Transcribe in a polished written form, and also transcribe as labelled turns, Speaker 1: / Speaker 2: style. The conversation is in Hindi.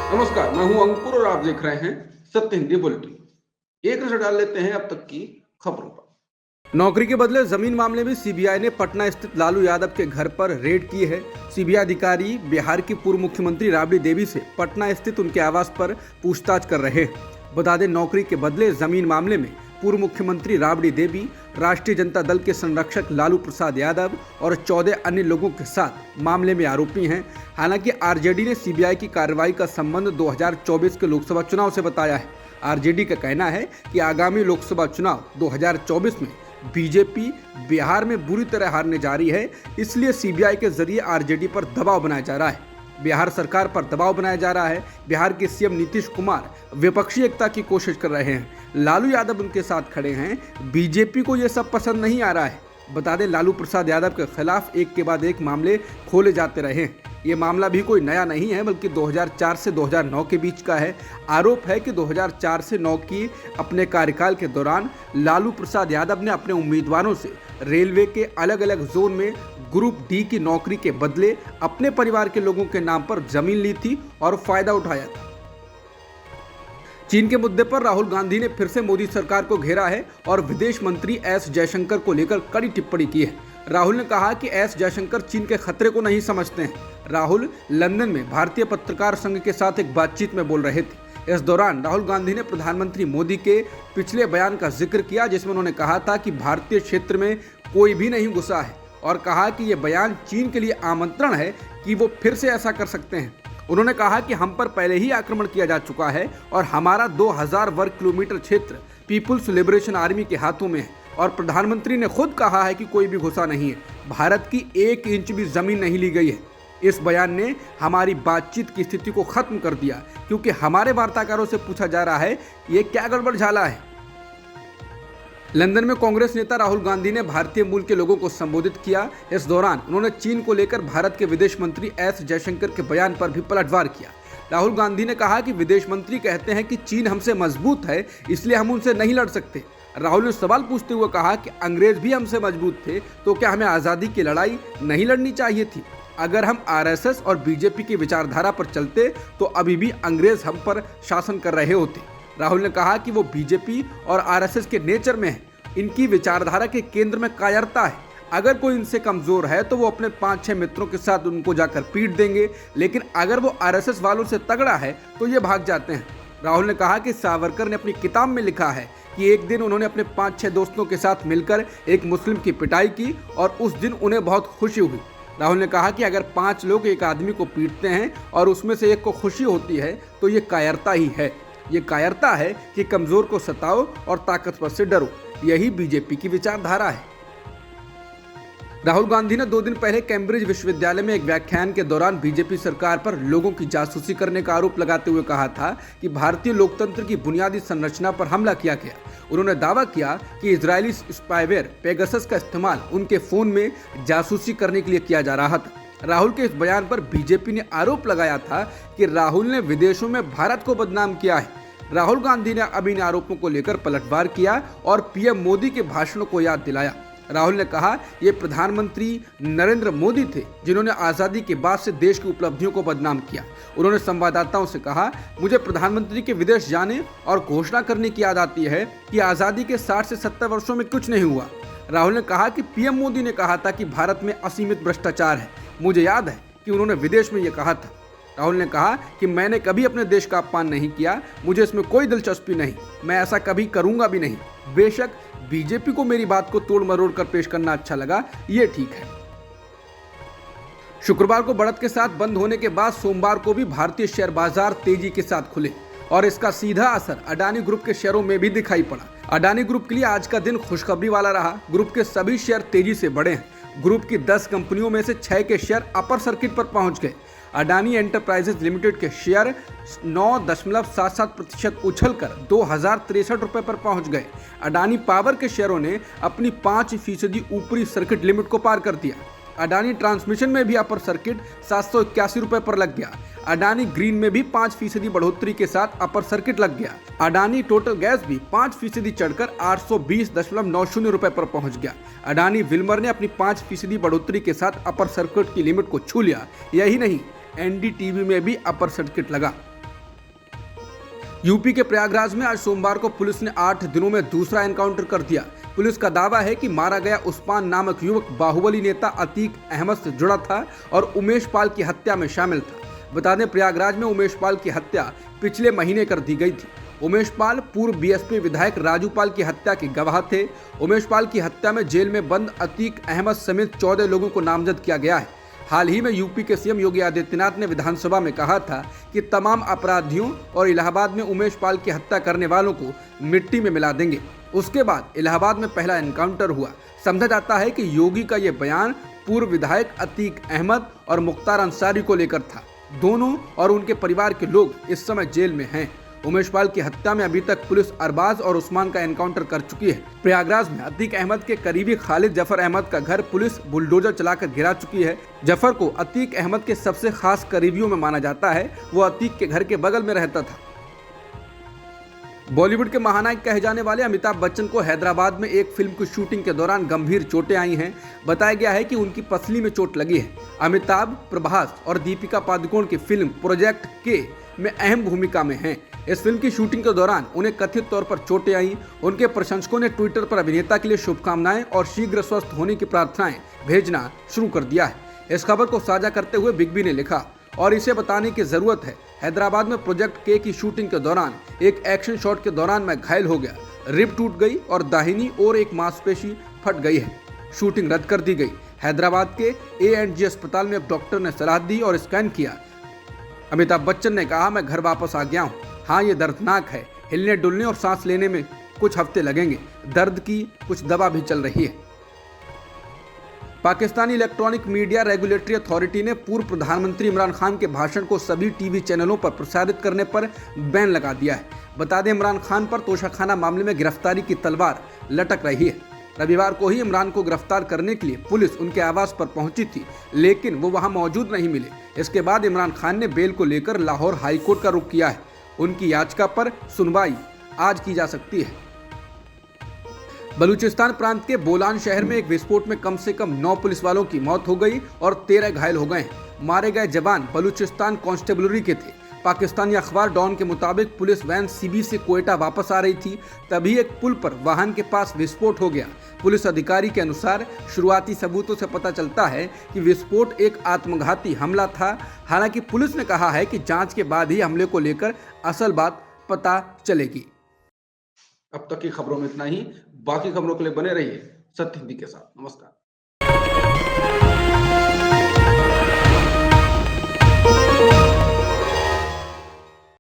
Speaker 1: नमस्कार, मैं हूं अंकुर और आप देख रहे हैं सत्य हिंदी बुलेटिन। एक नजर डाल लेते हैं अब तक की खबरों पर। नौकरी के बदले जमीन मामले में सीबीआई ने पटना स्थित लालू यादव के घर पर रेड की है। सीबीआई अधिकारी बिहार की पूर्व मुख्यमंत्री राबड़ी देवी से पटना स्थित उनके आवास पर पूछताछ कर रहे हैं। बता दें, नौकरी के बदले जमीन मामले में पूर्व मुख्यमंत्री राबड़ी देवी, राष्ट्रीय जनता दल के संरक्षक लालू प्रसाद यादव और 14 अन्य लोगों के साथ मामले में आरोपी हैं। हालांकि आरजेडी ने सीबीआई की कार्रवाई का संबंध 2024 के लोकसभा चुनाव से बताया है। आरजेडी का कहना है कि आगामी लोकसभा चुनाव 2024 में बीजेपी बिहार में बुरी तरह हारने जा रही है, इसलिए सीबीआई के जरिए आरजेडी पर दबाव बनाया जा रहा है। बिहार सरकार पर दबाव बनाया जा रहा है। बिहार के सीएम नीतीश कुमार विपक्षी एकता की कोशिश कर रहे हैं। लालू यादव उनके साथ खड़े हैं। बीजेपी को यह सब पसंद नहीं आ रहा है। बता दें, लालू प्रसाद यादव के खिलाफ एक के बाद एक मामले खोले जाते रहे हैं। ये मामला भी कोई नया नहीं है, बल्कि 2004 से 2009 के बीच का है। आरोप है कि 2004 से 9 की अपने कार्यकाल के दौरान लालू प्रसाद यादव ने अपने उम्मीदवारों से रेलवे के अलग अलग जोन में ग्रुप डी की नौकरी के बदले अपने परिवार के लोगों के नाम पर जमीन ली थी और फायदा उठाया था। चीन के मुद्दे पर राहुल गांधी ने फिर से मोदी सरकार को घेरा है और विदेश मंत्री एस जयशंकर को लेकर कड़ी टिप्पणी की है। राहुल ने कहा कि एस जयशंकर चीन के खतरे को नहीं समझते हैं। राहुल लंदन में भारतीय पत्रकार संघ के साथ एक बातचीत में बोल रहे थे। इस दौरान राहुल गांधी ने प्रधानमंत्री मोदी के पिछले बयान का जिक्र किया, जिसमें उन्होंने कहा था कि भारतीय क्षेत्र में कोई भी नहीं घुसा है और कहा कि यह बयान चीन के लिए आमंत्रण है कि वो फिर से ऐसा कर सकते हैं। उन्होंने कहा कि हम पर पहले ही आक्रमण किया जा चुका है और हमारा 2000 वर्ग किलोमीटर क्षेत्र पीपुल्स लिबरेशन आर्मी के हाथों में है और प्रधानमंत्री ने खुद कहा है कि कोई भी घुसा नहीं है। भारत की 1 इंच भी जमीन नहीं ली गई है। इस बयान ने हमारी बातचीत की स्थिति को खत्म कर दिया, क्योंकि हमारे वार्ताकारों से पूछा जा रहा है ये क्या गड़बड़ झाला है। लंदन में कांग्रेस नेता राहुल गांधी ने भारतीय मूल के लोगों को संबोधित किया। इस दौरान उन्होंने चीन को लेकर भारत के विदेश मंत्री एस जयशंकर के बयान पर भी पलटवार किया। राहुल गांधी ने कहा कि विदेश मंत्री कहते हैं कि चीन हमसे मजबूत है, इसलिए हम उनसे नहीं लड़ सकते। राहुल ने सवाल पूछते हुए कहा कि अंग्रेज भी हमसे मजबूत थे, तो क्या हमें आज़ादी की लड़ाई नहीं लड़नी चाहिए थी? अगर हम आरएसएस और बीजेपी की विचारधारा पर चलते तो अभी भी अंग्रेज हम पर शासन कर रहे होते। राहुल ने कहा कि वो बीजेपी और आरएसएस के नेचर में है। इनकी विचारधारा के केंद्र में कायरता है। अगर कोई इनसे कमजोर है तो वो अपने 5-6 मित्रों के साथ उनको जाकर पीट देंगे, लेकिन अगर वो आरएसएस वालों से तगड़ा है तो ये भाग जाते हैं। राहुल ने कहा कि सावरकर ने अपनी किताब में लिखा है कि एक दिन उन्होंने अपने 5-6 दोस्तों के साथ मिलकर एक मुस्लिम की पिटाई की और उस दिन उन्हें बहुत खुशी हुई। राहुल ने कहा कि अगर 5 लोग एक आदमी को पीटते हैं और उसमें से एक को खुशी होती है तो ये कायरता ही है। ये कायरता है कि कमजोर को सताओ और ताकतवर से डरो। यही बीजेपी की विचारधारा है। राहुल गांधी ने 2 दिन पहले कैम्ब्रिज विश्वविद्यालय में एक व्याख्यान के दौरान बीजेपी सरकार पर लोगों की जासूसी करने का आरोप लगाते हुए कहा था कि भारतीय लोकतंत्र की बुनियादी संरचना पर हमला किया गया। उन्होंने दावा किया कि इजरायली स्पाईवेयर पेगासस का इस्तेमाल उनके फोन में जासूसी करने के लिए किया जा रहा था। राहुल के इस बयान पर बीजेपी ने आरोप लगाया था कि राहुल ने विदेशों में भारत को बदनाम किया है। राहुल गांधी ने अब इन आरोपों को लेकर पलटवार किया और पीएम मोदी के भाषणों को याद दिलाया। राहुल ने कहा ये प्रधानमंत्री नरेंद्र मोदी थे जिन्होंने आज़ादी के बाद से देश की उपलब्धियों को बदनाम किया। उन्होंने संवाददाताओं से कहा, मुझे प्रधानमंत्री के विदेश जाने और घोषणा करने की याद आती है कि आज़ादी के 60 से 70 वर्षों में कुछ नहीं हुआ। राहुल ने कहा कि पीएम मोदी ने कहा था कि भारत में असीमित भ्रष्टाचार है। मुझे याद है कि उन्होंने विदेश में ये कहा था। राहुल ने कहा कि मैंने कभी अपने देश का अपमान नहीं किया, मुझे इसमें कोई दिलचस्पी नहीं, मैं ऐसा कभी करूंगा भी नहीं। बेशक बीजेपी को मेरी बात को तोड़ मरोड़ कर पेश करना अच्छा लगा, ये ठीक है। शुक्रवार को बढ़त के साथ बंद होने के बाद सोमवार को भी भारतीय शेयर बाजार तेजी के साथ खुले और इसका सीधा असर अडानी ग्रुप के शेयरों में भी दिखाई पड़ा। अडानी ग्रुप के लिए आज का दिन खुशखबरी वाला रहा। ग्रुप के सभी शेयर तेजी से बढ़े हैं। ग्रुप की 10 कंपनियों में से 6 के शेयर अपर सर्किट पर पहुंच गए। अडानी एंटरप्राइजेज लिमिटेड के शेयर 9.77% उछलकर 2063 रुपये पर पहुंच गए। अडानी पावर के शेयरों ने अपनी 5% ऊपरी सर्किट लिमिट को पार कर दिया। अडानी ट्रांसमिशन में भी अपर सर्किट 781 रुपये पर लग गया। अडानी ग्रीन में भी 5% बढ़ोतरी के साथ अपर सर्किट लग गया। अडानी टोटल गैस भी 5% चढ़कर 820.90 रुपये पर पहुंच गया। अडानी विल्मर ने अपनी 5% बढ़ोतरी के साथ अपर सर्किट की लिमिट को छू लिया। यही नहीं, एनडीटीवी में भी अपर सर्किट लगा। यूपी के प्रयागराज में आज सोमवार को पुलिस ने 8 दिनों में दूसरा एनकाउंटर कर दिया। पुलिस का दावा है कि मारा गया उस्मान नामक युवक बाहुबली नेता अतीक अहमद से जुड़ा था और उमेश पाल की हत्या में शामिल था। बता दें, प्रयागराज में उमेश पाल की हत्या पिछले महीने कर दी गई थी। उमेश पाल पूर्व बीएसपी विधायक राजू पाल की हत्या के गवाह थे। उमेश पाल की हत्या में जेल में बंद अतीक अहमद समेत 14 लोगों को नामजद किया गया है। हाल ही में यूपी के सीएम योगी आदित्यनाथ ने विधानसभा में कहा था कि तमाम अपराधियों और इलाहाबाद में उमेश पाल की हत्या करने वालों को मिट्टी में मिला देंगे। उसके बाद इलाहाबाद में पहला एनकाउंटर हुआ। समझा जाता है कि योगी का ये बयान पूर्व विधायक अतीक अहमद और मुख्तार अंसारी को लेकर था। दोनों और उनके परिवार के लोग इस समय जेल में हैं। उमेश पाल की हत्या में अभी तक पुलिस अरबाज और उस्मान का एनकाउंटर कर चुकी है। प्रयागराज में अतीक अहमद के करीबी खालिद जफर अहमद का घर पुलिस बुलडोजर चलाकर घिरा चुकी है। जफर को अतीक अहमद के सबसे खास करीबियों में माना जाता है। वो अतीक के घर के बगल में रहता था। बॉलीवुड के महानायक कहे जाने वाले अमिताभ बच्चन को हैदराबाद में एक फिल्म की शूटिंग के दौरान गंभीर चोटें आई हैं। बताया गया है कि उनकी पसली में चोट लगी है। अमिताभ, प्रभास और दीपिका पादुकोण की फिल्म प्रोजेक्ट के में अहम भूमिका में हैं। इस फिल्म की शूटिंग के दौरान उन्हें कथित तौर पर चोटें आई। उनके प्रशंसकों ने ट्विटर पर अभिनेता के लिए शुभकामनाएं और शीघ्र स्वस्थ होने की प्रार्थनाएं भेजना शुरू कर दिया है। इस खबर को साझा करते हुए बिग बी ने लिखा, और इसे बताने की जरूरत है, हैदराबाद में प्रोजेक्ट के की शूटिंग के दौरान एक एक्शन शॉट के दौरान मैं घायल हो गया। रिब टूट गई और दाहिनी और एक मांसपेशी फट गई है। शूटिंग रद्द कर दी गई। हैदराबाद के A&G अस्पताल में एक डॉक्टर ने सलाह दी और स्कैन किया। अमिताभ बच्चन ने कहा, मैं घर वापस आ गया हूँ। हाँ, ये दर्दनाक है। हिलने डुलने और सांस लेने में कुछ हफ्ते लगेंगे। दर्द की कुछ दवा भी चल रही है। Pakistani electronic media regulatory authority ने पूर्व प्रधानमंत्री इमरान खान के भाषण को सभी टीवी चैनलों पर प्रसारित करने पर बैन लगा दिया है। बता दें, इमरान खान पर तोशाखाना मामले में गिरफ्तारी की तलवार लटक रही है। रविवार को ही इमरान को गिरफ्तार करने के लिए पुलिस उनके आवास पर पहुंची थी, लेकिन वो वहां मौजूद नहीं मिले। इसके बाद इमरान खान ने बेल को लेकर लाहौर हाईकोर्ट का रुख किया है। उनकी याचिका पर सुनवाई आज की जा सकती है। बलूचिस्तान प्रांत के बोलान शहर में एक विस्फोट में कम से कम 9 पुलिस वालों की मौत हो गई और 13 घायल हो गए हैं। मारे गए जवान बलूचिस्तान कांस्टेबलरी के थे। पाकिस्तानी अखबार डॉन के मुताबिक पुलिस वैन सीबी से कोयटा वापस आ रही थी, तभी एक पुल पर वाहन के पास विस्फोट हो गया। पुलिस अधिकारी के अनुसार शुरुआती सबूतों से पता चलता है कि विस्फोट एक आत्मघाती हमला था। हालांकि पुलिस ने कहा है कि जांच के बाद ही हमले को लेकर असल बात पता चलेगी। अब तक की खबरों में इतना ही। बाकी खबरों के लिए बने रहिए सत्य हिंदी के साथ। नमस्कार।